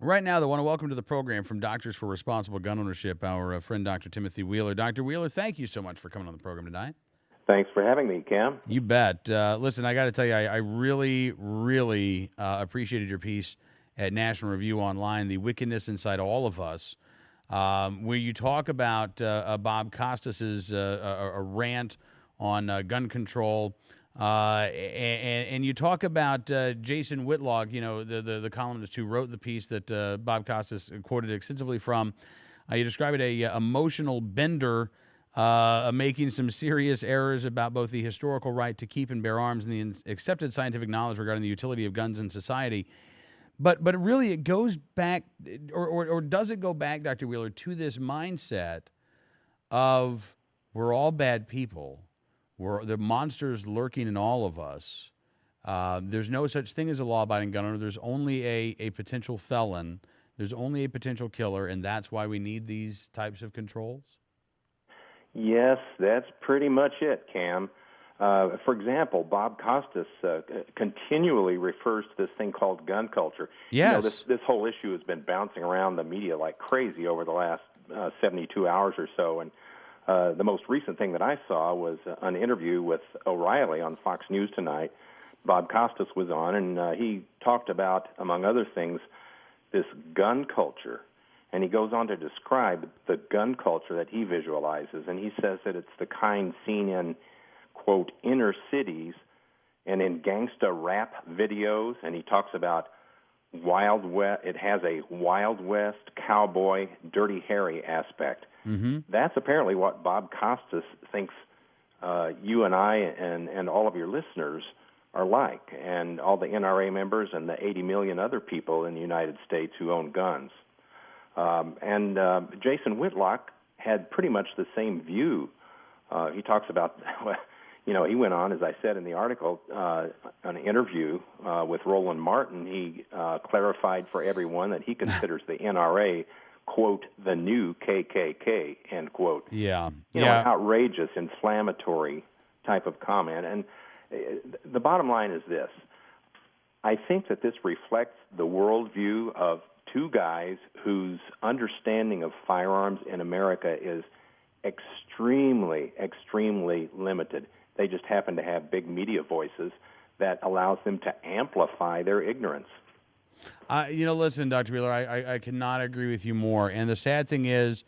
Right now, though, I want to welcome to the program from Doctors for Responsible Gun Ownership, our friend Dr. Timothy Wheeler. Dr. Wheeler, thank you so much for coming on the program tonight. Thanks for having me, Cam. You bet. Listen, I got to tell you, I really, really appreciated your piece at National Review Online, The Wickedness Inside All of Us, where you talk about Bob Costas's a rant on gun control. And you talk about Jason Whitlock, the columnist who wrote the piece that Bob Costas quoted extensively from. You describe it a emotional bender, making some serious errors about both the historical right to keep and bear arms and the accepted scientific knowledge regarding the utility of guns in society. But really, it goes back, or does it go back, Dr. Wheeler, to this mindset of we're all bad people. We're the monsters lurking in all of us. There's no such thing as a law-abiding gun owner. There's only a potential felon. There's only a potential killer, and that's why we need these types of controls? Yes, that's pretty much it, Cam. For example, Bob Costas continually refers to this thing called gun culture. Yes. This whole issue has been bouncing around the media like crazy over the last 72 hours or so, and the most recent thing that I saw was an interview with O'Reilly on Fox News tonight. Bob Costas was on, and he talked about, among other things, this gun culture. And he goes on to describe the gun culture that he visualizes, and he says that it's the kind seen in, quote, inner cities and in gangsta rap videos, and he talks about Wild West. It has a Wild West, cowboy, Dirty Harry aspect. Mm-hmm. That's apparently what Bob Costas thinks you and I and all of your listeners are like, and all the NRA members and the 80 million other people in the United States who own guns. And Jason Whitlock had pretty much the same view. He talks about, he went on, as I said in the article, an interview with Roland Martin. He clarified for everyone that he considers the NRA, quote, the new KKK, end quote. Yeah. An outrageous, inflammatory type of comment. And the bottom line is this. I think that this reflects the worldview of two guys whose understanding of firearms in America is extremely, extremely limited. They just happen to have big media voices that allows them to amplify their ignorance. Listen, Dr. Wheeler, I cannot agree with you more. And the sad thing is,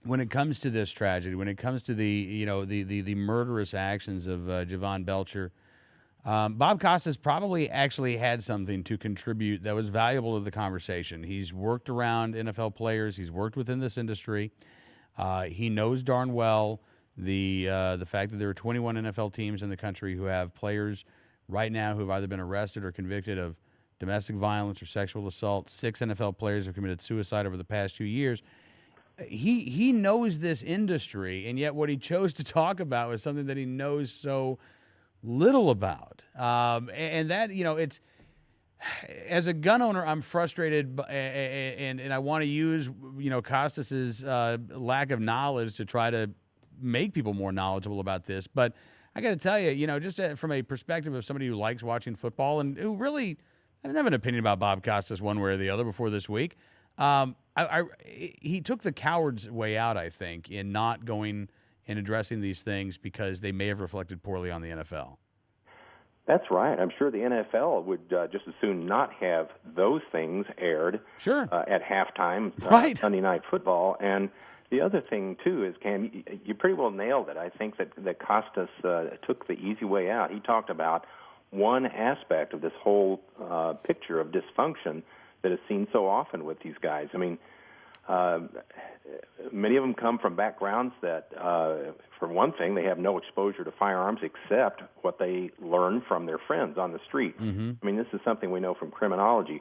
when it comes to this tragedy, when it comes to the murderous actions of Javon Belcher, Bob Costas probably actually had something to contribute that was valuable to the conversation. He's worked around NFL players. He's worked within this industry. He knows darn well the fact that there are 21 NFL teams in the country who have players right now who have either been arrested or convicted of domestic violence or sexual assault. 6 NFL players have committed suicide over the past 2 years. He knows this industry, and yet what he chose to talk about was something that he knows so little about. And that, it's, as a gun owner, I'm frustrated, and I want to use, Costas's lack of knowledge to try to make people more knowledgeable about this. But I got to tell you, just from a perspective of somebody who likes watching football and who really, I didn't have an opinion about Bob Costas one way or the other before this week. He took the coward's way out, I think, in not going and addressing these things because they may have reflected poorly on the NFL. That's right. I'm sure the NFL would just as soon not have those things aired at halftime Sunday Night Football. And the other thing, too, is, Cam, you pretty well nailed it. I think that Costas took the easy way out. He talked about one aspect of this whole picture of dysfunction that is seen so often with these guys. I mean, many of them come from backgrounds that, for one thing, they have no exposure to firearms except what they learn from their friends on the street. Mm-hmm. I mean, this is something we know from criminology.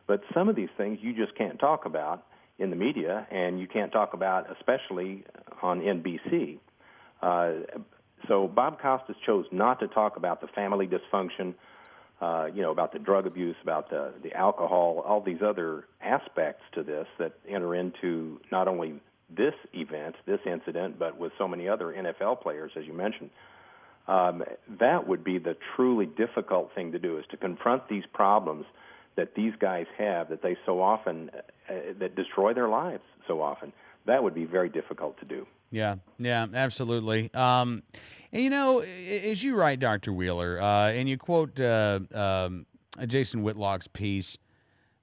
But some of these things you just can't talk about in the media, and you can't talk about especially on NBC. So Bob Costas chose not to talk about the family dysfunction, about the drug abuse, about the alcohol, all these other aspects to this that enter into not only this event, this incident, but with so many other NFL players, as you mentioned. That would be the truly difficult thing to do, is to confront these problems that these guys have that they so often that destroy their lives so often. That would be very difficult to do. Yeah, yeah, absolutely. And as you write, Dr. Wheeler, and you quote Jason Whitlock's piece,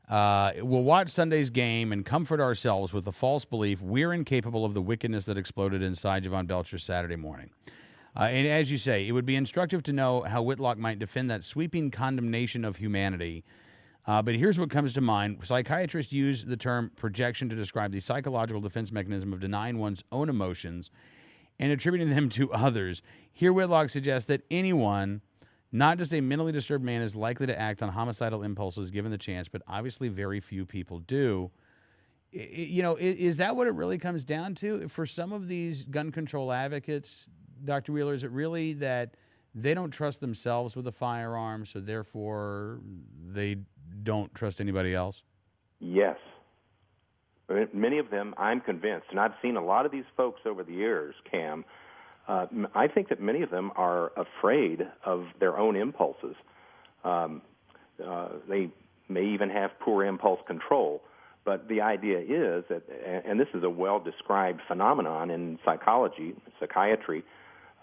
we'll watch Sunday's game and comfort ourselves with the false belief we're incapable of the wickedness that exploded inside Javon Belcher Saturday morning. And as you say, it would be instructive to know how Whitlock might defend that sweeping condemnation of humanity. But here's what comes to mind. Psychiatrists use the term projection to describe the psychological defense mechanism of denying one's own emotions and attributing them to others. Here, Whitlock suggests that anyone, not just a mentally disturbed man, is likely to act on homicidal impulses given the chance, but obviously very few people do. Is that what it really comes down to? For some of these gun control advocates, Dr. Wheeler, is it really that they don't trust themselves with a firearm, so therefore they don't trust anybody else? Yes. Many of them, I'm convinced, and I've seen a lot of these folks over the years, Cam. I think that many of them are afraid of their own impulses. They may even have poor impulse control. But the idea is that, and this is a well-described phenomenon in psychiatry,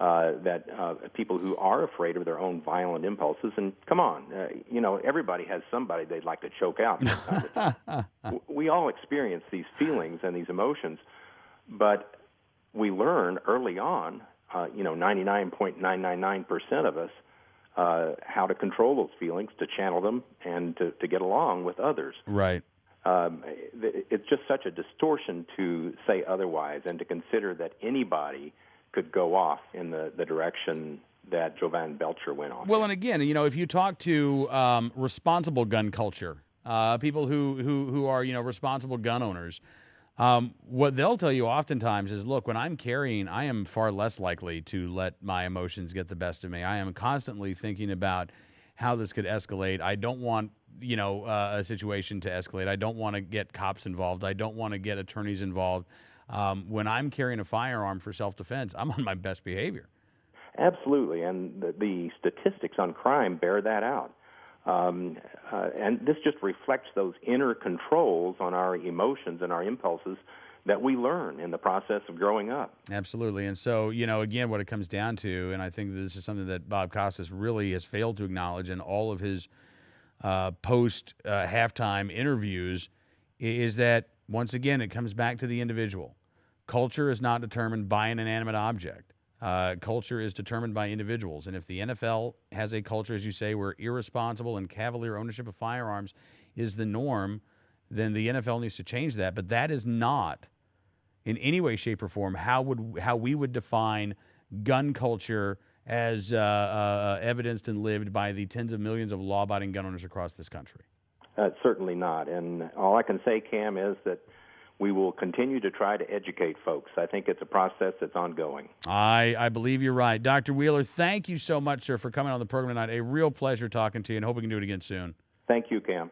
that people who are afraid of their own violent impulses, and come on, everybody has somebody they'd like to choke out. We all experience these feelings and these emotions, but we learn early on, 99.999% of us, how to control those feelings, to channel them, and to get along with others. Right. It's just such a distortion to say otherwise and to consider that anybody could go off in the direction that Jovan Belcher went off. Well, and again, if you talk to responsible gun culture, people who are responsible gun owners, what they'll tell you oftentimes is, look, when I'm carrying, I am far less likely to let my emotions get the best of me. I am constantly thinking about how this could escalate. I don't want a situation to escalate. I don't want to get cops involved. I don't want to get attorneys involved. When I'm carrying a firearm for self-defense, I'm on my best behavior. Absolutely, and the statistics on crime bear that out. And this just reflects those inner controls on our emotions and our impulses that we learn in the process of growing up. Absolutely. And so, again, what it comes down to, and I think this is something that Bob Costas really has failed to acknowledge in all of his post-halftime interviews, is that, once again, it comes back to the individual. Culture is not determined by an inanimate object. Culture is determined by individuals. And if the NFL has a culture, as you say, where irresponsible and cavalier ownership of firearms is the norm, then the NFL needs to change that. But that is not, in any way, shape, or form, how we would define gun culture as evidenced and lived by the tens of millions of law-abiding gun owners across this country. Certainly not. And all I can say, Cam, is that we will continue to try to educate folks. I think it's a process that's ongoing. I believe you're right. Dr. Wheeler, thank you so much, sir, for coming on the program tonight. A real pleasure talking to you, and hope we can do it again soon. Thank you, Cam.